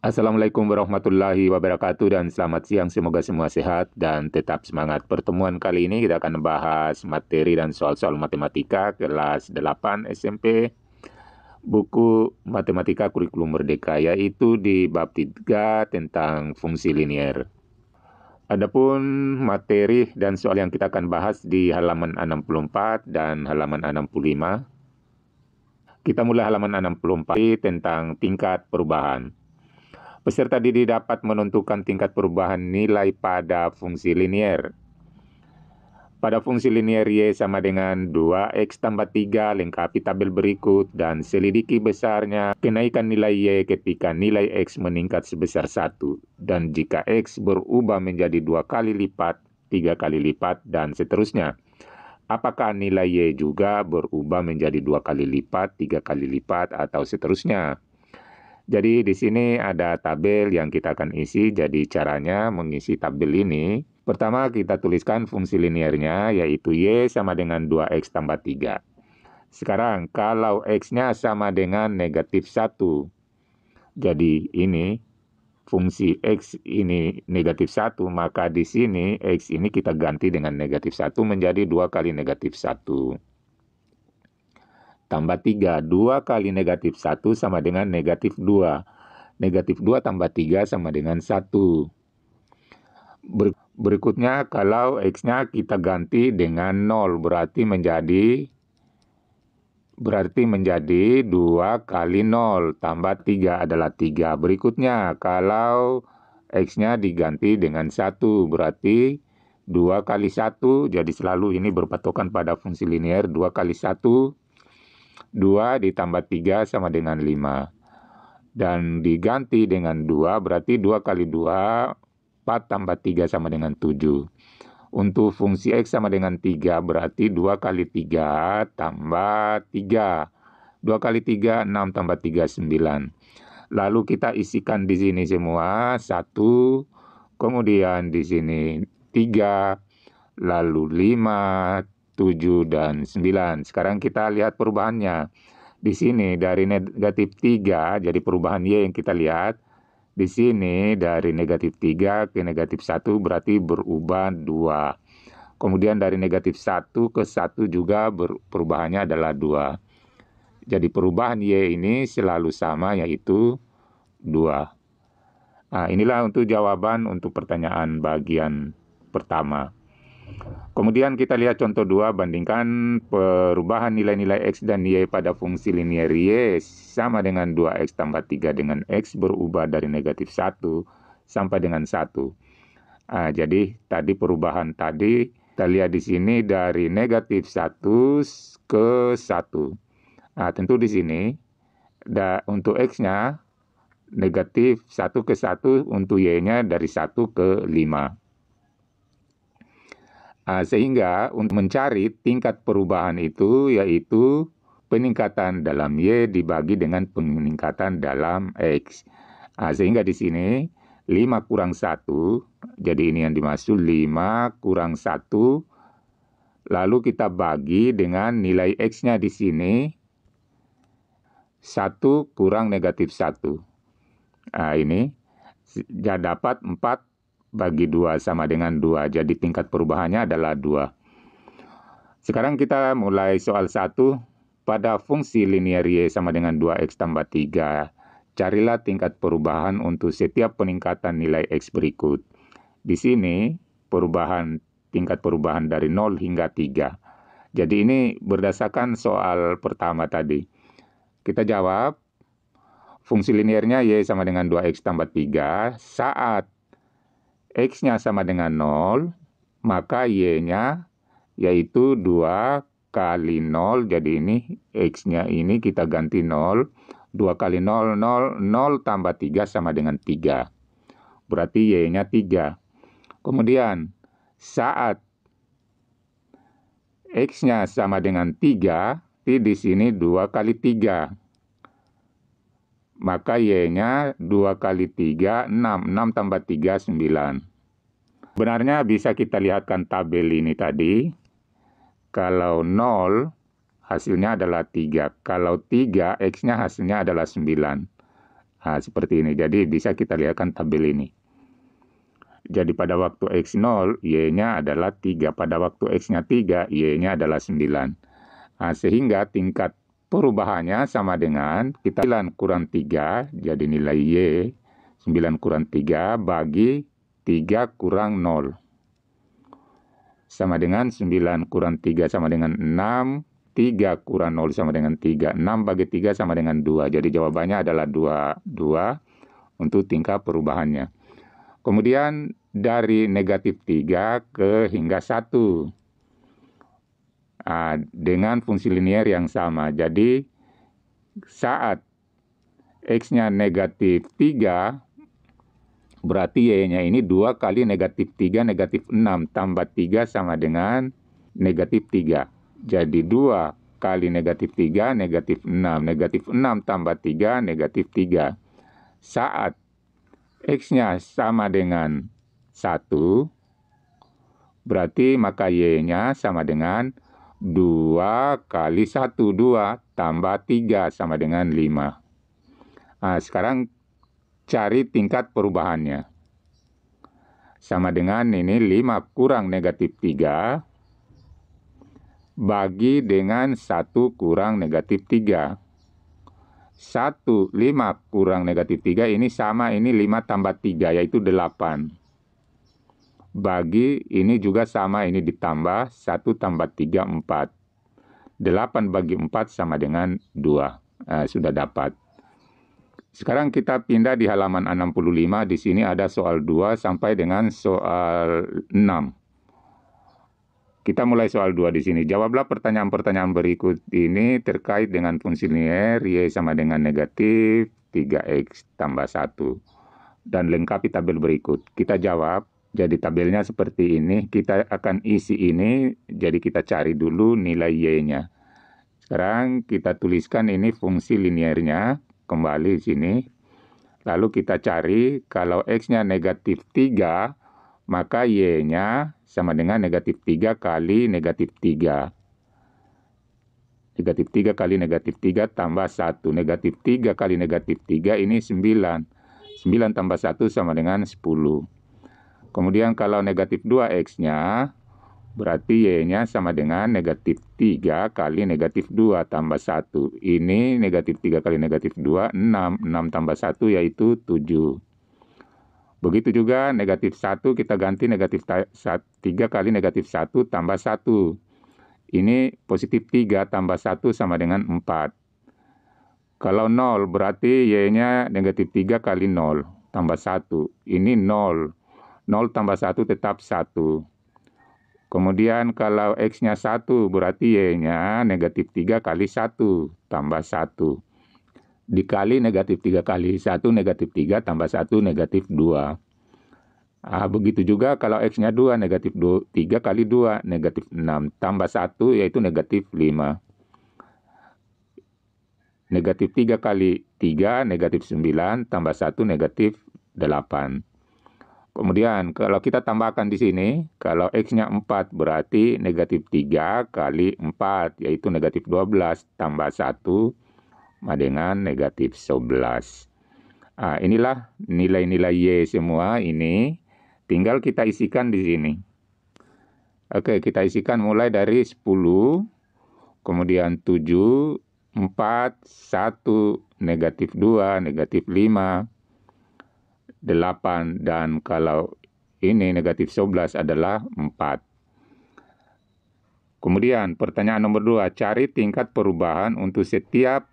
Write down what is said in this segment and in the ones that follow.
Assalamualaikum warahmatullahi wabarakatuh dan selamat siang. Semoga semua sehat dan tetap semangat. Pertemuan kali ini kita akan membahas materi dan soal-soal matematika kelas 8 SMP, buku Matematika Kurikulum Merdeka, yaitu di bab 3 tentang fungsi linier. Adapun materi dan soal yang kita akan bahas di halaman 64 dan halaman 65. Kita mulai halaman 64 tentang tingkat perubahan. Peserta didik dapat menentukan tingkat perubahan nilai pada fungsi linier. Pada fungsi linier Y sama dengan 2X tambah 3, lengkapi tabel berikut dan selidiki besarnya kenaikan nilai Y ketika nilai X meningkat sebesar 1. Dan jika X berubah menjadi 2 kali lipat, 3 kali lipat, dan seterusnya. Apakah nilai Y juga berubah menjadi 2 kali lipat, 3 kali lipat, atau seterusnya? Jadi di sini ada tabel yang kita akan isi. Jadi caranya mengisi tabel ini, pertama kita tuliskan fungsi liniernya, yaitu Y sama dengan 2X tambah 3. Sekarang kalau X-nya sama dengan negatif 1, jadi ini fungsi X ini negatif 1, maka di sini X ini kita ganti dengan negatif 1 menjadi 2 kali negatif 1. Tambah 3, 2 kali negatif 1 sama dengan negatif 2. Negatif 2 tambah 3 sama dengan 1. Berikutnya, kalau X-nya kita ganti dengan 0, berarti menjadi 2 kali 0 tambah 3 adalah 3. Berikutnya, kalau X-nya diganti dengan 1, berarti 2 kali 1, jadi selalu ini berpatokan pada fungsi linier. 2 kali 1, 2 ditambah 3 sama dengan 5. Dan diganti dengan 2, berarti 2 kali 2, 4 tambah 3 sama dengan 7. Untuk fungsi X sama dengan 3, berarti 2 kali 3 tambah 3. 2 kali 3, 6 tambah 3, 9. Lalu kita isikan di sini semua, 1, kemudian di sini 3, lalu 5, 7, dan 9. Sekarang kita lihat perubahannya. Di sini dari negatif 3, jadi perubahan Y yang kita lihat. Di sini dari negatif 3 ke negatif 1 berarti berubah 2. Kemudian dari negatif 1 ke 1 juga perubahannya adalah 2. Jadi perubahan Y ini selalu sama, yaitu 2. Nah, inilah untuk jawaban untuk pertanyaan bagian pertama. Kemudian kita lihat contoh 2, bandingkan perubahan nilai-nilai X dan Y pada fungsi linier Y sama dengan 2X tambah 3 dengan X berubah dari negatif 1 sampai dengan 1. Jadi tadi perubahan tadi kita lihat di sini dari negatif 1 ke 1. Tentu di sini untuk X-nya negatif 1 ke 1, untuk Y-nya dari 1 ke 5. Sehingga untuk mencari tingkat perubahan itu, yaitu peningkatan dalam Y dibagi dengan peningkatan dalam X. Sehingga di sini 5 kurang 1, jadi ini yang dimaksud 5 kurang 1, lalu kita bagi dengan nilai X-nya di sini, 1 kurang negatif 1. Ini dapat 4 bagi 2 sama dengan 2. Jadi tingkat perubahannya adalah 2. Sekarang kita mulai soal 1. Pada fungsi linier Y sama dengan 2X tambah 3. Carilah tingkat perubahan untuk setiap peningkatan nilai X berikut. Di sini tingkat perubahan dari 0 hingga 3. Jadi ini berdasarkan soal pertama tadi. Kita jawab, fungsi liniernya Y sama dengan 2X tambah 3. Saat X-nya sama dengan 0, maka Y-nya yaitu 2 kali 0. Jadi ini X-nya ini kita ganti 0. 2 kali 0, 0. 0 tambah 3 sama dengan 3. Berarti Y-nya 3. Kemudian saat X-nya sama dengan 3, di sini 2 kali 3. Maka Y-nya 2 kali 3, 6. 6 tambah 3, 9. Benarnya bisa kita lihatkan tabel ini tadi. Kalau 0, hasilnya adalah 3. Kalau 3, X-nya hasilnya adalah 9. Nah, seperti ini. Jadi bisa kita lihatkan tabel ini. Jadi pada waktu X0, Y-nya adalah 3. Pada waktu X-nya 3, Y-nya adalah 9. Nah, sehingga tingkat perubahannya sama dengan kita 9 kurang 3, jadi nilai Y 9 kurang 3 bagi 3 kurang 0. Sama dengan 9 kurang 3 sama dengan 6, 3 kurang 0 sama dengan 3. 6 bagi 3 sama dengan 2. Jadi jawabannya adalah 2 untuk tingkat perubahannya. Kemudian dari negatif 3 ke hingga 1. Dengan fungsi linier yang sama. Jadi saat X-nya negatif 3, berarti Y-nya ini 2 kali negatif 3, negatif 6, tambah 3 sama dengan negatif 3. Jadi 2 kali negatif 3, negatif 6. Negatif 6 tambah 3, negatif 3. Saat X-nya sama dengan 1, berarti maka Y-nya sama dengan 2 kali 1, 2, tambah 3 sama dengan 5. Nah, sekarang cari tingkat perubahannya. Sama dengan ini 5 kurang negatif 3 bagi dengan 1 kurang negatif 3. 1, 5 kurang negatif 3 ini sama, ini 5 tambah 3 yaitu 8. Bagi ini juga sama, ini ditambah 1 tambah 3, 4. 8 bagi 4 sama dengan 2. Sudah dapat. Sekarang kita pindah di halaman 65. Di sini ada soal 2 sampai dengan soal 6. Kita mulai soal 2 di sini. Jawablah pertanyaan-pertanyaan berikut ini terkait dengan fungsi linear Y sama dengan negatif 3X tambah 1. Dan lengkapi tabel berikut. Kita jawab. Jadi tabelnya seperti ini. Kita akan isi ini. Jadi kita cari dulu nilai Y-nya. Sekarang kita tuliskan ini fungsi linearnya. Kembali sini. Lalu kita cari kalau X-nya negatif 3, maka Y-nya sama dengan negatif 3 kali negatif 3. Negatif 3 kali negatif 3 tambah 1. Negatif 3 kali negatif 3 ini 9. 9 tambah 1 sama dengan 10. Kemudian kalau negatif 2X-nya, berarti Y-nya sama dengan negatif 3 kali negatif 2 tambah 1. Ini negatif 3 kali negatif 2, 6. 6 tambah 1 yaitu 7. Begitu juga negatif 1 kita ganti negatif 3 kali negatif 1 tambah 1. Ini positif 3 tambah 1 sama dengan 4. Kalau 0 berarti Y-nya negatif 3 kali 0 tambah 1. Ini 0. 0 tambah 1 tetap 1. Kemudian kalau X-nya 1 berarti Y-nya negatif 3 kali 1 tambah 1. Dikali negatif 3 kali 1 negatif 3 tambah 1 negatif 2. Begitu juga kalau X-nya 2 negatif 3 kali 2 negatif 6 tambah 1 yaitu negatif 5. Negatif 3 kali 3 negatif 9 tambah 1 negatif 8. Kemudian kalau kita tambahkan di sini, kalau X-nya 4 berarti negatif 3 kali 4, yaitu negatif 12 tambah 1 sama dengan negatif 11. Inilah nilai-nilai Y semua ini, tinggal kita isikan di sini. Oke, kita isikan mulai dari 10, kemudian 7, 4, 1, negatif 2, negatif 5, 8, dan kalau ini negatif 11 adalah 4. Kemudian pertanyaan nomor 2, cari tingkat perubahan untuk setiap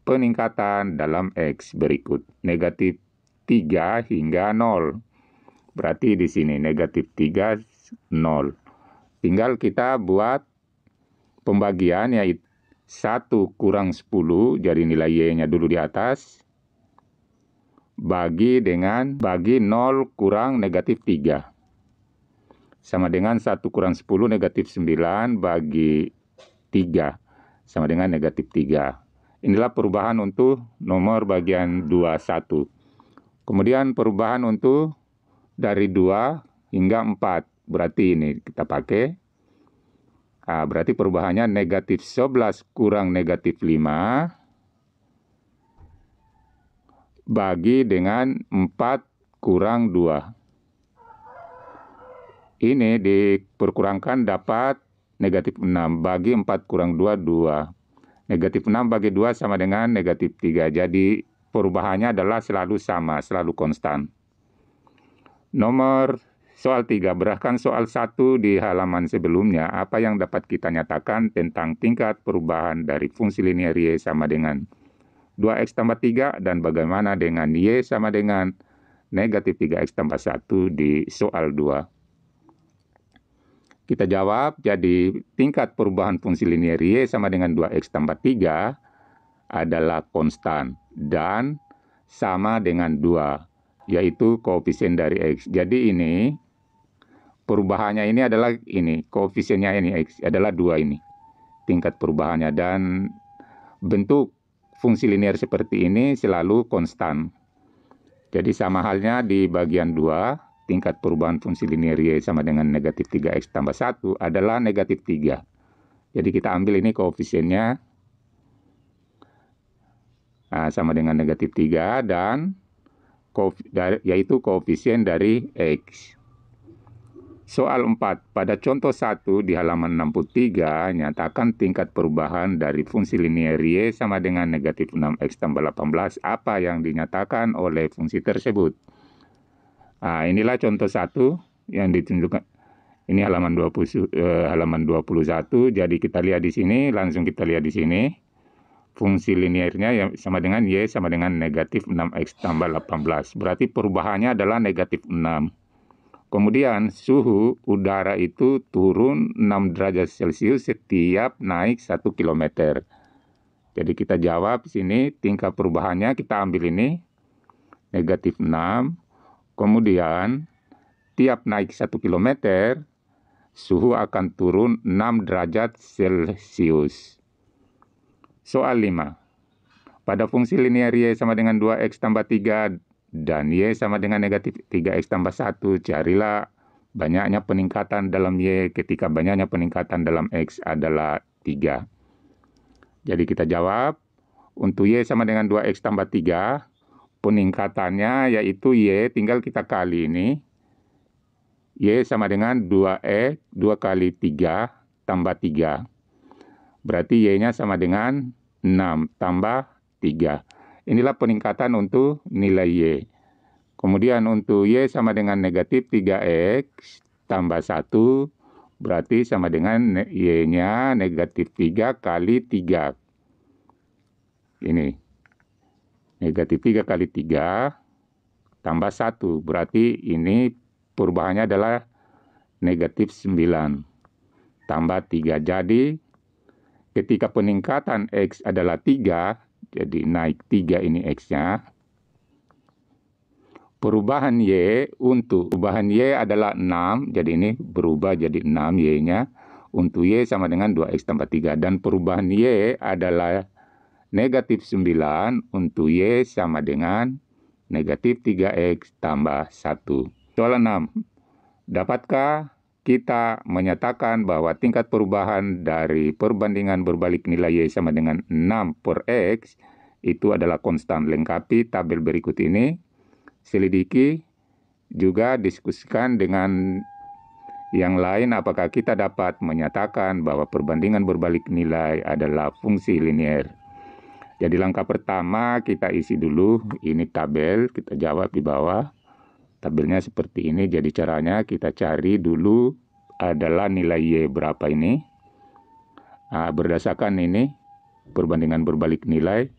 peningkatan dalam X berikut. Negatif 3 hingga 0. Berarti di sini negatif 3, 0. Tinggal kita buat pembagian yaitu 1 kurang 10, jadi nilai Y-nya dulu di atas. Bagi 0 kurang negatif 3. Sama dengan 1 kurang 10 negatif 9 bagi 3. Sama dengan negatif 3. Inilah perubahan untuk nomor bagian 21. Kemudian perubahan untuk dari 2 hingga 4. Berarti ini kita pakai. Berarti perubahannya negatif 11 kurang negatif 5. bagi dengan 4 kurang 2. Ini diperkurangkan dapat negatif 6. Bagi 4 kurang 2, 2. Negatif 6 bagi 2 sama dengan negatif 3. Jadi perubahannya adalah selalu sama, selalu konstan. Nomor soal 3. Berdasarkan soal 1 di halaman sebelumnya, apa yang dapat kita nyatakan tentang tingkat perubahan dari fungsi linear Y sama dengan 2X tambah 3 dan bagaimana dengan Y sama dengan negatif 3X tambah 1 di soal 2. Kita jawab, jadi tingkat perubahan fungsi linear Y sama dengan 2X tambah 3 adalah konstan dan sama dengan 2, yaitu koefisien dari X. Jadi ini, perubahannya ini adalah ini, koefisiennya ini X adalah 2 ini, tingkat perubahannya. Dan bentuk fungsi linear seperti ini selalu konstan. Jadi sama halnya di bagian 2, tingkat perubahan fungsi linear Y sama dengan negatif 3X tambah 1 adalah negatif 3. Jadi kita ambil ini koefisiennya sama dengan negatif 3 dan yaitu koefisien dari X. Soal 4. Pada contoh 1 di halaman 63, nyatakan tingkat perubahan dari fungsi linear Y sama dengan negatif 6X tambah 18. Apa yang dinyatakan oleh fungsi tersebut? Inilah contoh 1 yang ditunjukkan. Ini halaman 21. Jadi kita lihat di sini, langsung kita lihat di sini. Fungsi linearnya yang sama dengan Y sama dengan negatif 6X tambah 18. Berarti perubahannya adalah negatif 6. Kemudian suhu udara itu turun 6 derajat Celcius setiap naik 1 km. Jadi kita jawab di sini tingkat perubahannya kita ambil ini negatif 6. Kemudian tiap naik 1 km suhu akan turun 6 derajat Celcius. Soal 5. Pada fungsi linear Y sama dengan 2X tambah 3 dan Y sama dengan negatif 3X tambah 1, carilah banyaknya peningkatan dalam Y ketika banyaknya peningkatan dalam X adalah 3. Jadi kita jawab, untuk Y sama dengan 2X tambah 3, peningkatannya yaitu Y, tinggal kita kali ini. Y sama dengan 2X, 2 kali 3 tambah 3. Berarti Y-nya sama dengan 6 tambah 3. Inilah peningkatan untuk nilai Y. Kemudian untuk Y sama dengan negatif 3X tambah 1, berarti sama dengan Y-nya negatif 3 kali 3. Ini. Negatif 3 kali 3 tambah 1. Berarti ini perubahannya adalah negatif 9 tambah 3. Jadi ketika peningkatan X adalah 3, jadi naik 3 ini X-nya. Perubahan Y adalah 6, jadi ini berubah jadi 6 Y-nya. Untuk Y sama dengan 2X tambah 3. Dan perubahan Y adalah negatif 9 untuk Y sama dengan negatif 3X tambah 1. Soal 6. Dapatkah kita menyatakan bahwa tingkat perubahan dari perbandingan berbalik nilai Y sama dengan 6 per X itu adalah konstan? Lengkapi tabel berikut ini. Selidiki, juga diskusikan dengan yang lain apakah kita dapat menyatakan bahwa perbandingan berbalik nilai adalah fungsi linear. Jadi langkah pertama kita isi dulu ini tabel, kita jawab di bawah. Tabelnya seperti ini, jadi caranya kita cari dulu adalah nilai Y berapa ini. Berdasarkan ini perbandingan berbalik nilai.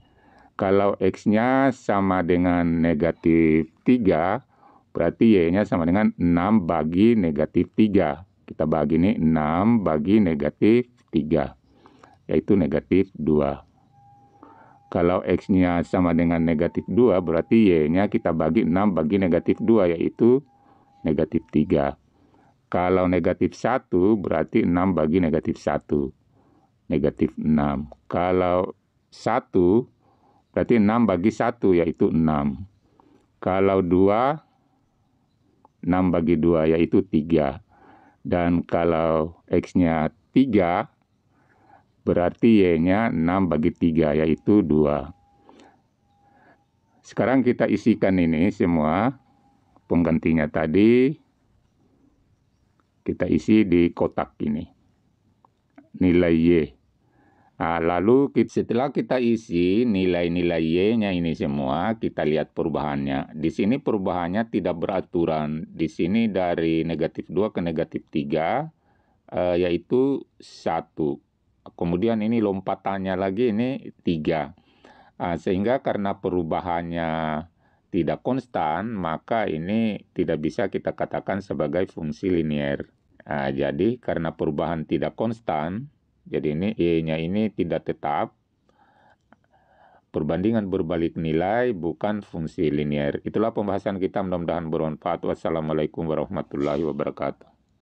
Kalau X-nya sama dengan negatif 3, berarti Y-nya sama dengan 6 bagi negatif 3. Kita bagi ini 6 bagi negatif 3, yaitu negatif 2. Kalau X-nya sama dengan negatif 2, berarti Y-nya kita bagi 6 bagi negatif 2, yaitu negatif 3. Kalau negatif 1, berarti 6 bagi negatif 1, negatif 6. Kalau 1, berarti 6 bagi 1, yaitu 6. Kalau 2, 6 bagi 2, yaitu 3. Dan kalau X-nya 3, berarti Y-nya 6 bagi 3, yaitu 2. Sekarang kita isikan ini semua, penggantinya tadi, kita isi di kotak ini, nilai Y. Nah, lalu setelah kita isi nilai-nilai Y-nya ini semua, kita lihat perubahannya. Di sini perubahannya tidak beraturan. Di sini dari negatif 2 ke negatif 3, yaitu 1. Kemudian ini lompatannya lagi ini 3. Sehingga karena perubahannya tidak konstan, maka ini tidak bisa kita katakan sebagai fungsi linier. Jadi karena perubahan tidak konstan, jadi ini Y-nya ini tidak tetap, perbandingan berbalik nilai bukan fungsi linier. Itulah pembahasan kita, mudah-mudahan bermanfaat. Wassalamualaikum warahmatullahi wabarakatuh.